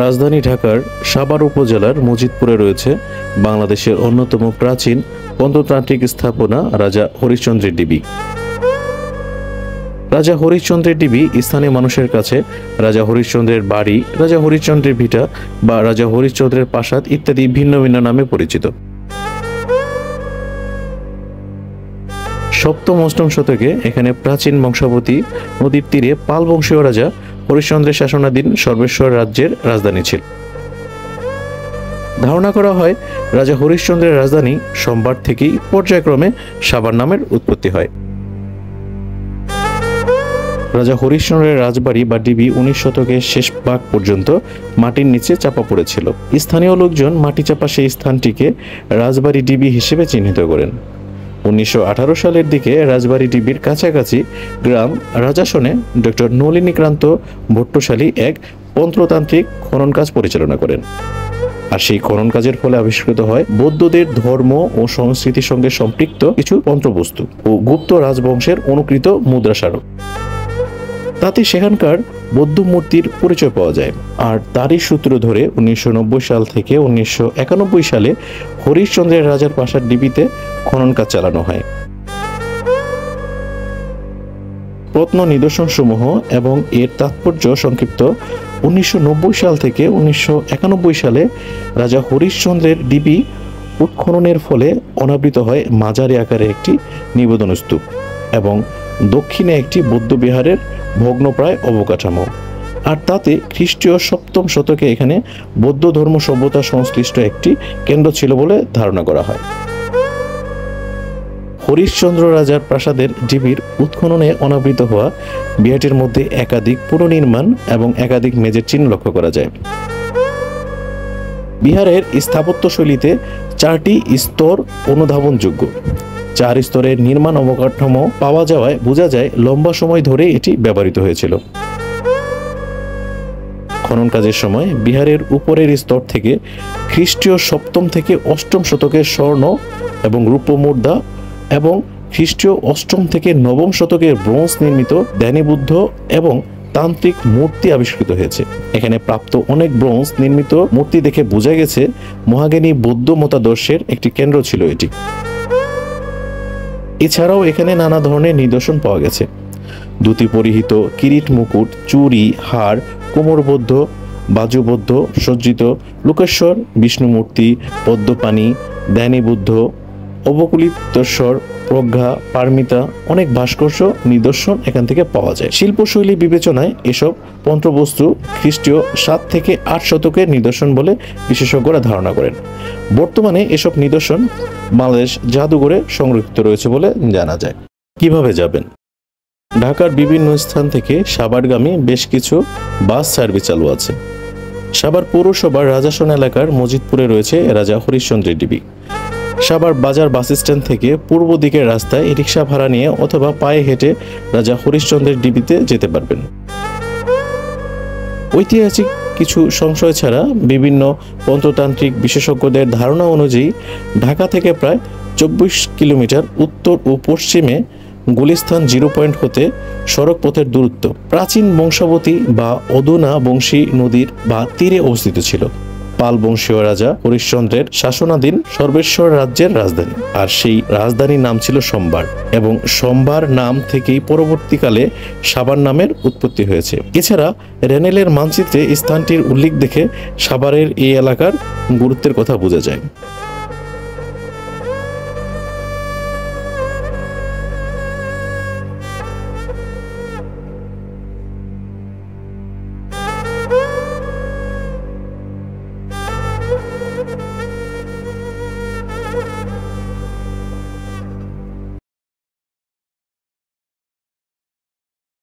রাজধানী ঢাকার সাভার উপজেলার মজিদপুরে রয়েছে বাংলাদেশের অন্যতম প্রাচীন প্রত্নতান্ত্রিক স্থাপনা রাজা হরিশ্চন্দ্রের ঢিবি। রাজা হরিশ্চন্দ্রের ঢিবি স্থানীয় মানুষের কাছে রাজা হরিশ্চন্দ্রের বাড়ি, রাজা হরিশ্চন্দ্রের ভিটা বা রাজা হরিশ্চন্দ্রের প্রাসাদ ইত্যাদি ভিন্ন ভিন্ন নামে পরিচিত। সপ্তম অষ্টম শতকে এখানে প্রাচীন বংশাবতী নদীর তীরে পাল বংশীয় রাজা হরিশ্চন্দ্রের শাসনাধীন সর্বেশ্বর রাজ্যের রাজধানী ছিল। ধারণা করা হয় রাজা হরিশ্চন্দ্রের রাজধানী সম্ভার থেকেই পর্যায়ক্রমে সাভার নামের উৎপত্তি হয়। রাজা হরিশ্চন্দ্রের রাজবাড়ি বা ঢিবি 19 শতকের শেষ ভাগ পর্যন্ত মাটির নিচে চাপা পড়েছিল। স্থানীয় লোকজন মাটি চাপা সেই স্থানটিকে রাজবাড়ি ঢিবি হিসেবে চিহ্নিত করেন। 1918 সালের দিকে রাজবাড়ি ঢিবির কাছাকাছি গ্রাম রাজাসনে ডক্টর নলিনীক্রান্ত ভট্টশালী এক প্রত্নতান্ত্রিক খনন কাজ পরিচালনা করেন। আর সেই খনন কাজের ফলে আবিষ্কৃত হয় বৌদ্ধদের ধর্ম ও সংস্কৃতির সঙ্গে সম্পৃক্ত কিছু প্রত্নবস্তু ও গুপ্ত রাজবংশের অনুকৃত মুদ্রাস্মারক। তাতে সেখানকার বৌদ্ধ মূর্তির পরিচয় পাওয়া যায়। আর তারই সূত্র ধরে 1990 সাল থেকে 1991 সালে হরিশ্চন্দ্রের রাজার প্রাসাদ ঢিবিতে খনন কাজ চালানো হয়। প্রত্ন নিদর্শনসমূহ এবং এর তাৎপর্য সংক্ষিপ্ত 1990 সাল থেকে 1991 সালে রাজা হরিশ্চন্দ্রের ঢিবি উৎখননের ফলে অনাবৃত হয় মাঝারি আকারের একটি নিবেদন স্তূপ এবং দক্ষিণে একটি বৌদ্ধ বিহারের ভগ্নপ্রায় অবকাঠামো। আর তাতে খ্রিস্টীয় সপ্তম শতকে এখানে বৌদ্ধ ধর্ম সভ্যতা সংশ্লিষ্ট একটি কেন্দ্র ছিল বলে ধারণা করা হয়। হরিশ্চন্দ্র রাজার প্রাসাদের ঢিবির উৎখননে অনাবৃত হওয়া বিহারটির মধ্যে একাধিক পুনর্নির্মাণ এবং একাধিক মেঝের চিহ্ন লক্ষ্য করা যায়। বিহারের স্থাপত্যশৈলীতে 4টি স্তর অনুধাবনযোগ্য। 4 স্তরের নির্মাণ অবকাঠামো পাওয়া যাওয়ায় বোঝা যায় লম্বা সময় ধরে এটি ব্যবহৃত হয়েছিল। খনন কাজের সময় বিহারের উপরের স্তর থেকে খ্রিস্টীয় সপ্তম থেকে অষ্টম শতকের স্বর্ণ এবং রূপো মুদ্রা এবং খ্রিস্টীয় অষ্টম থেকে নবম শতকের ব্রোঞ্জ নির্মিত ধ্যানী বুদ্ধ এবং তান্ত্রিক মূর্তি আবিষ্কৃত হয়েছে। এখানে প্রাপ্ত অনেক ব্রোঞ্জ নির্মিত মূর্তি দেখে বোঝা গেছে মহাজ্ঞানী বৌদ্ধ মতাদর্শের একটি কেন্দ্র ছিল এটি। এছাড়াও এখানে নানা ধরনের নিদর্শন পাওয়া গেছে। ধুতি পরিহিত, কিরিট মুকুট, চুড়ি, হাড়, কোমরবদ্ধ, বাজুবদ্ধ সজ্জিত লোকেশ্বর, বিষ্ণু মূর্তি, পদ্মপাণি, ধ্যানী বুদ্ধ, অবকুলিতেশ্বর, প্রজ্ঞা, পারমিতা অনেক ভাস্কর্য নিদর্শন এখান থেকে পাওয়া যায়। শিল্পশৈলী বিবেচনায় এসব প্রত্নবস্তু খ্রিস্টীয় 7 থেকে 8 শতকের নিদর্শন বলে বিশেষজ্ঞরা ধারণা করেন। বর্তমানে এসব নিদর্শন বাংলাদেশ জাদুঘরে সংরক্ষিত রয়েছে বলে জানা যায়। কিভাবে যাবেন? ঢাকার বিভিন্ন স্থান থেকে সাভারগামী বেশ কিছু বাস সার্ভিস চালু আছে। সাভার পৌরসভার রাজাসন এলাকার মজিদপুরে রয়েছে রাজা হরিশ্চন্দ্রের ঢিবি। সাভার বাজার বাস স্ট্যান্ড থেকে পূর্ব দিকের রাস্তায় রিক্সা ভাড়া নিয়ে অথবা পায়ে হেঁটে রাজা হরিশ্চন্দ্রের ঢিবিতে যেতে পারবেন। ঐতিহাসিক কিছু সংশয় ছাড়া বিভিন্ন প্রত্নতান্ত্রিক বিশেষজ্ঞদের ধারণা অনুযায়ী ঢাকা থেকে প্রায় 24 কিলোমিটার উত্তর ও পশ্চিমে গুলিস্তান 0 পয়েন্ট হতে সড়ক পথের দূরত্ব প্রাচীন বংশাবতী বা অদুনা বংশী নদীর বা তীরে অবস্থিত ছিল। পাল বংশীয় রাজা হরিশ্চন্দ্রের শাসনাধীন সর্বেশ্বর রাজ্যের রাজধানী, আর সেই রাজধানীর নাম ছিল সম্ভার এবং সম্ভার নাম থেকেই পরবর্তীকালে সাভার নামের উৎপত্তি হয়েছে। এছাড়া রেনেলের মানচিত্রে স্থানটির উল্লেখ দেখে সাভারের এই এলাকার গুরুত্বের কথা বোঝা যায়।